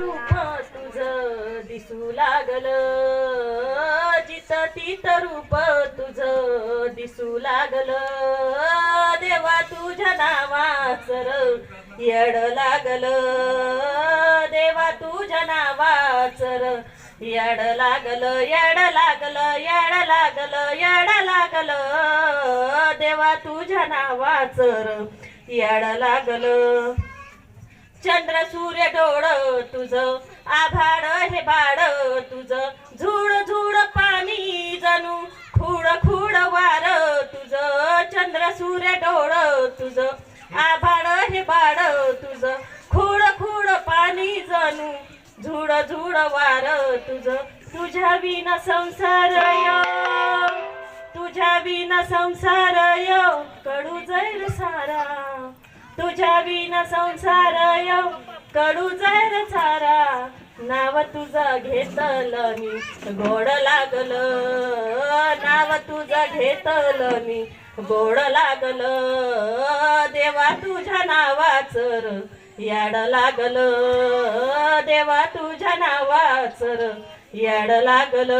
रूप तुझं दिसू लागल, जिथं तिथं रूप तुझं दिसू लागल, देवा तुझ्या नावाचं र येड लागल, देवा तुझ्या नावाचं र येड लागल, येड लागल, येड लागल, येड लागल, देवा तुझ्या नावाचं र येड लागल. चंद्र सूर्य डोळ तुझं, आभाळ हे बाळ तुझं, झुळ झुळ पाणी जणू खूड खूड वार तुझं, चंद्र सूर्य डोळ तुझं, आभाळ हे बाळ तुझं, खूड खूड पाणी जणू झुळ झुळ वार तुझं, तुझ्या विना संसार यो, तुझ्या विना संसार यो कडू जाईल सारा, तुझ्या विना संसार यो कडू जाईल सारा, नाव तुझं घेतलं मी गोड लागल, नाव तुझं घेतलं मी गोड लागल, देवा तुझ्या नावाचं र याड लागल, देवा तुझ्या नावाचं र याड लागल.